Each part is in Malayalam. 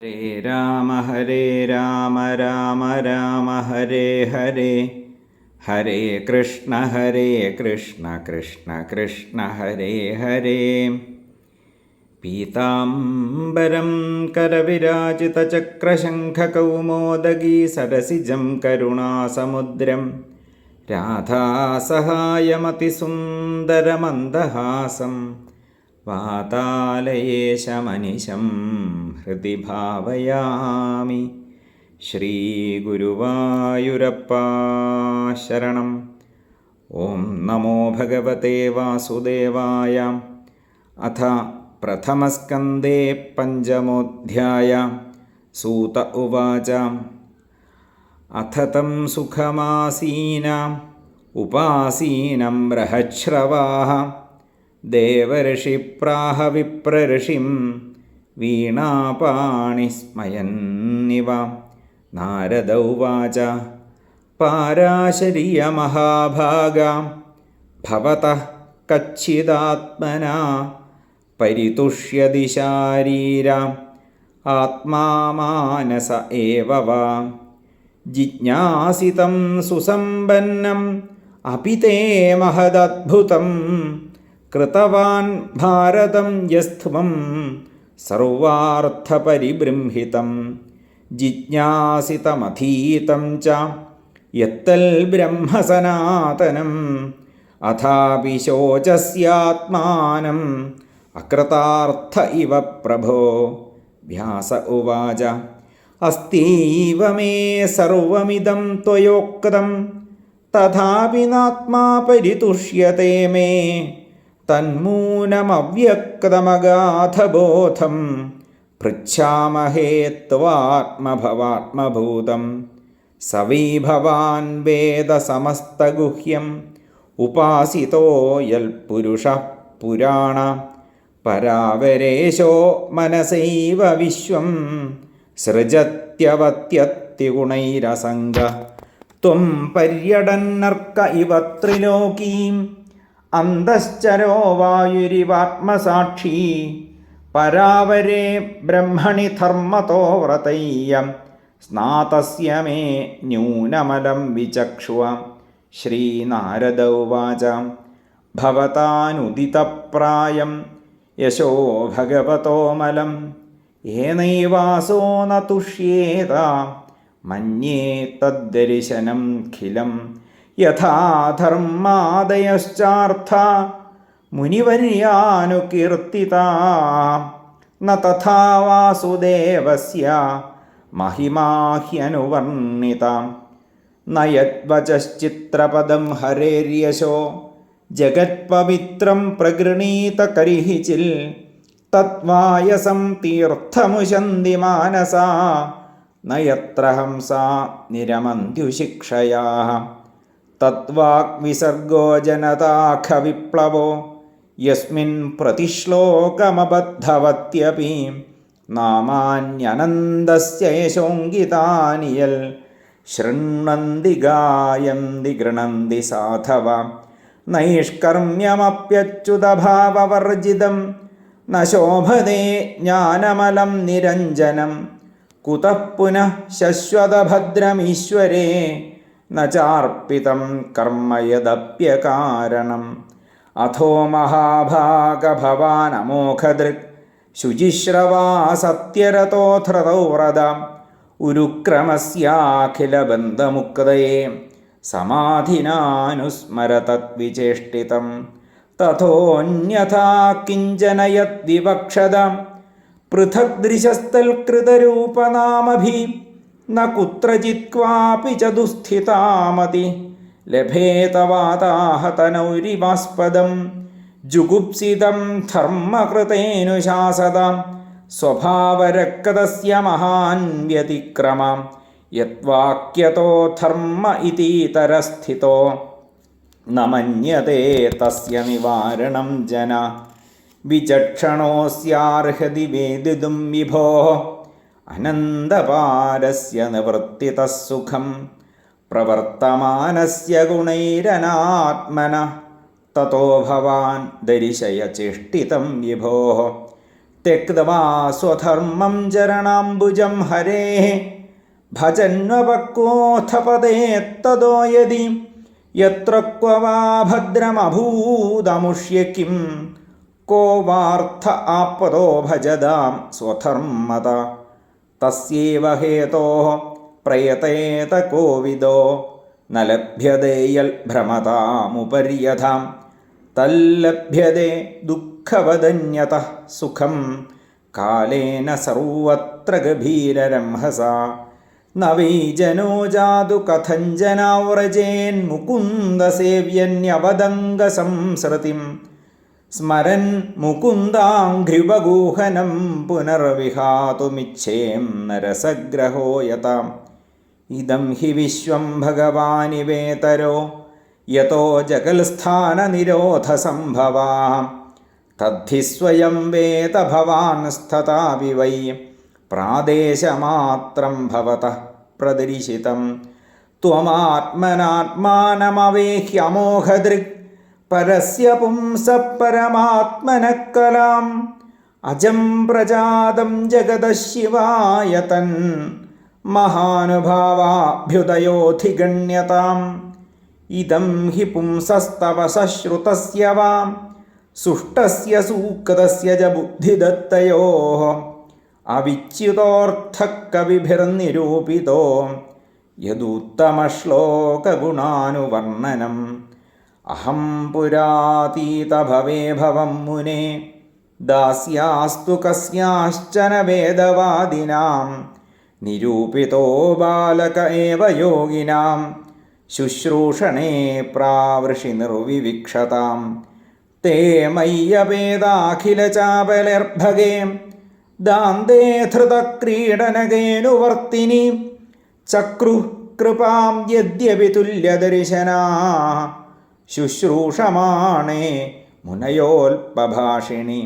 ഹരേ രാമ രാമ രാമ ഹരേ ഹരേ, ഹരേ കൃഷ്ണ കൃഷ്ണ കൃഷ്ണ ഹരേ ഹരേ. പീതാംബരം കരവിരാജിതചക്രശംഖകൗമോദഗീ സരസിജം കരുണാസമുദ്രം രാധാസഹായമതിസുന്ദരമന്ദഹാസം വാതാലയേശമനിശം ഹൃദി ഭാവയാമി. ശ്രീഗുരുവായൂരപ്പാ ശരണം. ഓം നമോ ഭഗവതേ വാസുദേവായ. അഥ പ്രഥമസ്കന്ധേ പഞ്ചമോധ്യായ. സൂത ഉവാച. അഥ തം സുഖമാസീനാം ഉപാസീനം ബൃഹശ്രവാഃ ദേവർഷിപ്രാഹ വിപ്രഋഷിം വീണാപാണിസ്മയന്നിവ. നാരദ ഉവാച. പാരാശര്യമഹാഭാഗാ ഭവതഃ കച്ചിദാത്മനാ പരിതുഷ്യതി ശാരീരാം ആത്മാ മാനസ ഏവ വാ. ജിജ്ഞാസിതം സുസമ്പന്നം അപി തേ മഹദദ്ഭുതം കൃതവാൻ ഭാരതം യസ്ത്വം സർവാർത്ഥപരിബൃംഹിതം. ജിജ്ഞാസിതമധീതം ച യത്തൽ ബ്രഹ്മസനാതനം അഥാപി ശോചസ്യാത്മാനം അകൃതാർത്ഥ ഇവ പ്രഭോ. വ്യാസ ഉവാച. അസ്തീവ മേ സർവമിദം ത്വയോക്തം തഥാപി നാത്മാ പരിതുഷ്യത്തെ മേ തന്മൂലമവ്യക്തമഗാധബോധം പൃച്ഛാമഹേ ത്വാത്മഭവാത്മഭൂതം. സ വൈ ഭവാൻ വേദ സമസ്തഗുഹ്യം ഉപാസിതോ യൽപുരുഷഃ പുരാണ പരാവരേശോ മനസൈവ വിശ്വം സൃജത്യവത്യത്തിഗുണൈരസംഗഃ. ത്വം പര്യടന്നർക്ക ഇവ ത്രിലോകീം അന്തശ്ചരോ വായുരിവാത്മസാക്ഷി പരാവരേ ബ്രഹ്മണി ധർമ്മതോ വ്രതയ്യം സ്നാതസ്യ മേ ന്യൂനമലം വിചക്ഷുവ. ശ്രീനാരദ ഉവാച. ഭവതാനുദിതപ്രായം യശോ ഭഗവതോ മലം ഏനൈവാസോ ന തുഷ്യേത മന്യേ തദ്ദർശനം ഖിലം. യഥാ ധർമാദയശ്ചാർത്ഥ മുനിവർയാനുകീർത്തിതാ ന തഥാ വാസുദേവസ്യ മഹിമാ ഹ്യനുവർണ്ണിത. ന യദ്വചശ്ചിത്രപദം ഹരേര്യശോ ജഗത്പവിത്രം പ്രഗൃണീത കരിഹിചിൽ തദ്വായസം തീർത്ഥമുശന്തി മാനസാ ന യത്ര ഹംസാ നിരമന്ത്യുശിക്ഷയാഃ. തദ്വാഗ്വിസർഗോ ജനതാഖ വിപ്ലവോ യസ്മിൻ പ്രതിശ്ലോകമബദ്ധവത്യപി നാമാന്യനന്തസ്യ യശോങ്കിതാനി യൽ ശൃണ്വന്തി ഗായന്തി ഗൃണന്തി സാധവ. നൈഷ്കർമ്മ്യമപ്യച്യുതഭാവവർജിതം ന ശോഭതേ ജ്ഞാനമലം നിരഞ്ജനം കുതഃ പുനഃ ശശ്വതഭദ്രമീശ്വരേ ന ചാർപ്പിതം കർമ്മ യദപ്യകാരണം. അഥോ മഹാഭാഗ ഭവാനമോഘദൃക് ശുചിശ്രവാ സത്യരതോ ധൃതൗ വ്രത ഉരുക്രമസ്യാഖിലബന്ധമുക്തയേ സമാധിനാനുസ്മര തദ്വിചേഷ്ടിതം. തഥോന്യഥാ കിഞ്ചന യദ്വിവക്ഷത പൃഥഗ്ദൃശസ്ഥൽകൃതരൂപനാമഭി ന കുത്രചിത് ക്വാപി ച ദുഃസ്ഥിതാമതി ലഭേത വാതാഹതനൗരിവാസ്പദം ജുഗുപ്സിതം ധർമ്മകൃതേനുശാസത സ്വഭാവരക്തസ്യ മഹാൻ വ്യതിക്രമം യദ്വാക്യതോ ധർമ്മ ഇതീതരസ്ഥിതോ ന മന്യതേ തസ്യ നിവാരണം ജന വിചക്ഷണോസ്യാർഹതി വേദിതും വിഭോഃ അനന്തപാരസ്യ നിവൃത്തിതഃ സുഖം പ്രവർത്തമാനസ്യ ഗുണൈരനാത്മന തതോ ഭവാൻ ദരിശയ ചേഷ്ടിതം വിഭോഃ त्यक्त्वा स्वधर्मं चरणाम्बुजं हरेः भजन्वपक्वोऽथ पदे ततो यदि यत्र क्व वा भद्रमभूदमुष्य किं को वार्थ आपदो भजदां स्वधर्मत तस्यैव हेतोः प्रयतेत कोविदो न लभ्यते यल्भ्रमतामुपर्यथां तल्लभ्यते दुःखवदन्यतः सुखं कालेन सर्वत्र गभीररंहसा न वै जनो जातु कथञ्जनाव्रजेन्मुकुन्दसेव्यन्यवदङ्गसंसृतिं स्मरन् मुकुन्दाङ्घ्रिवगूहनं पुनर्विहातुमिच्छें नरसग्रहो यताम् इदं हि विश्वं भगवानिवेतरो यतो जगल्स्थाननिरोधसम्भवाः तद्धि स्वयं वेद भवांस्तथापि वै प्रादेशमात्रं भवतः प्रदर्शितं त्वमात्मनात्मानमवेह्यमोघदृक् परस्य पुंसः परमात्मनः कलाम् अजं प्रजातं जगतः शिवायतन् महानुभावाभ्युदयोऽधिगण्यताम् इदं हि पुंसस्तपसः श्रुतस्य वा सुष्टस्य सूक्तस्य च बुद्धिदत्तयोः अविच्युतोऽर्थः कविभिर्निरूपितो यदुत्तमश्लोकगुणानुवर्णनम् अहं पुरातीतभवे भवं मुने दास्यास्तु कस्याश्चन वेदवादिनां निरूपितो बालक एव योगिनां शुश्रूषणे प्रावृषिनिर्विविक्षतां ते मय्यपेदाखिलचापलिर्भगे दान्ते धृतक्रीडनकेऽनुवर्तिनि चक्रुः कृपां यद्यपि तुल्यदर्शनाः शुश्रूषमाणे मुनयोऽल्पभाषिणि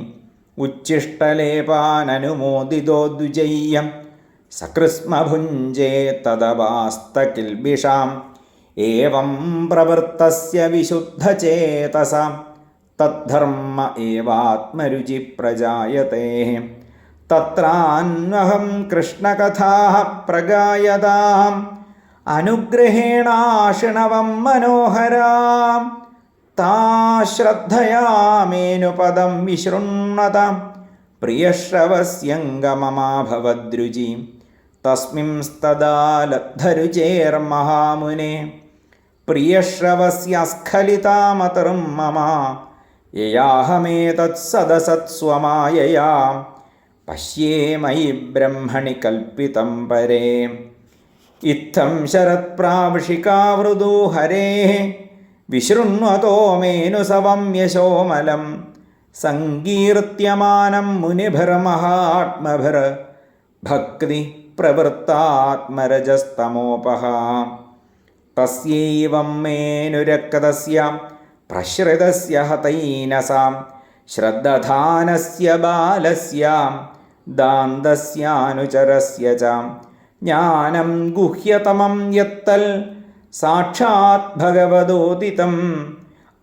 उच्छिष्टलेपाननुमोदितो द्विजय्यं सकृत्स्मभुञ्जे तदवास्तकिल्बिषाम् एवं प्रवृत्तस्य विशुद्धचेतसा तद्धर्म एवात्मरुचि प्रजायते तत्रान्वहं कृष्णकथाः प्रगायताम् अनुग्रहेणाशृणवं मनोहरां ता श्रद्धया मेनुपदं विशृण्वतां प्रियश्रवस्यङ्गममाभवद्रुचि तस्मिंस्तदा लब्धरुचेर्महामुने प्रियश्रवस्यस्खलितामतर्ं मम ययाहमेतत्सदसत्स्वमायया पश्ये मयि ब्रह्मणि कल्पितं परे इत्थं शरत्प्रावशिकावृदो हरेः विशृण्वतो मेनुसवं यशोमलं सङ्कीर्त्यमानं मुनिभिर्महात्मभिर्भक्तिप्रवृत्तात्मरजस्तमोपः तस्यैवं मेनुरक्तस्य प्रश्रितस्य हतैनसां श्रद्धानस्य बालस्य दान्दस्यानुचरस्य च ज्ञानं गुह्यतमं यत्तल् साक्षात् भगवदोदितम्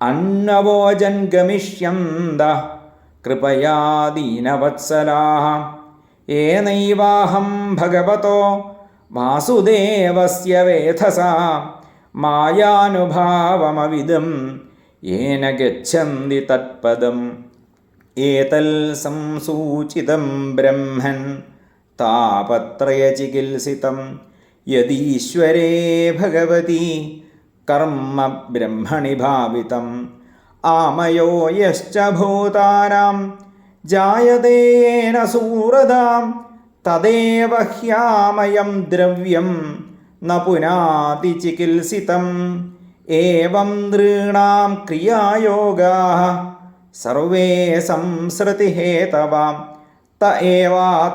अन्नवोजन् गमिष्यन्तः कृपया दीनवत्सलाः येनैवाहं भगवतो वासुदेवस्य वेधसा मायानुभावमविदं येन गच्छन्ति तत्पदम् एतल् संसूचितं ब्रह्मन् तापत्रयचिकित्सितं यदीश्वरे भगवती कर्म ब्रह्मणि भावितम् आमयो यश्च भूतानां जायते येन सूरदां तदेव ह्यामयं द्रव्यं न पुनाति चिकित्सितम् एवं नृणां क्रियायोगाः सर्वे संसृतिहेतवा त एवात्मविनाशाय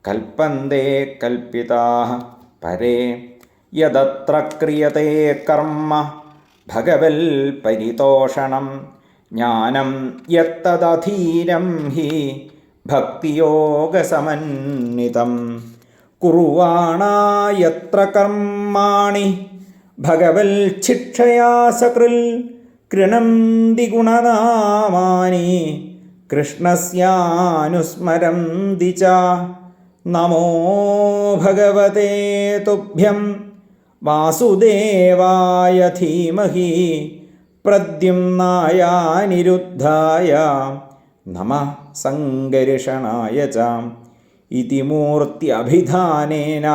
कल्पन्ते कल्पिताः परे यदत्र क्रियते कर्म भगवल्परितोषणं ज्ञानं यत्तदधीनं हि भक्तियोगसमन्वितं कुर्वाणा यत्र कर्माणि भगवल्शिक्षया सकृल् कृणन्ति गुणनामानि കൃഷ്ണസ്യാനുസ്മരന്തി ച. നമോ ഭഗവതേ തുഭ്യം വാസുദേവായ ധീമഹി പ്രദ്യുമ്നായ അനിരുദ്ധായ നമഃ സംഘർഷണായ ച. ഇതി മൂർത്യഭിധാനേന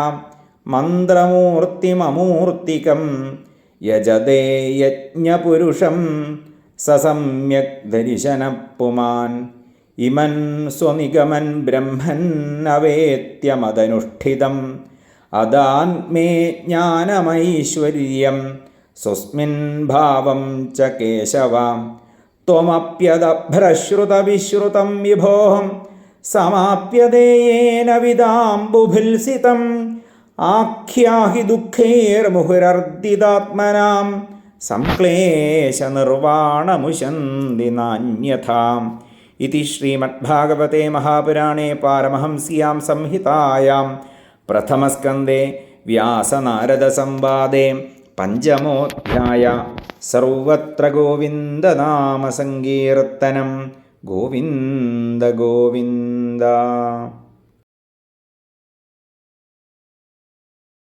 മന്ത്രമൂർത്തിമമൂർത്തികം യജതേ യജ്ഞപുരുഷം സ സമ്യക് ദർശനപുമാൻ. ഇമൻ സ്വനിഗമൻ ബ്രഹ്മന്നവേത്യമതനുഷ്ഠിതം അദാന്മേ ജ്ഞാനമൈശ്വര്യം സ്വസ്മിൻ ഭാവം ച കേശവ. ത്വമപ്യദഭ്രശ്രുതവിശ്രുതം വിഭോഹം സമാപ്യതേയേന വിദാംബുഭിൽസിതം. ആഖ്യാഹി ദുഃഖൈർമുഹുരർദിതാത്മനാം സംക്ലേശനിർവാണമുശന്തി നാന്യഥാം. ഇതി ശ്രീമദ്ഭാഗവതേ മഹാപുരാണേ പാരമഹംസ്യാം സംഹിതായാം പ്രഥമസ്കന്ധേ വ്യാസനാരദസംവാദേ പഞ്ചമോധ്യായ. സർവത്ര ഗോവിന്ദനാമസങ്കീർത്തനം. ഗോവിന്ദ ഗോവിന്ദ.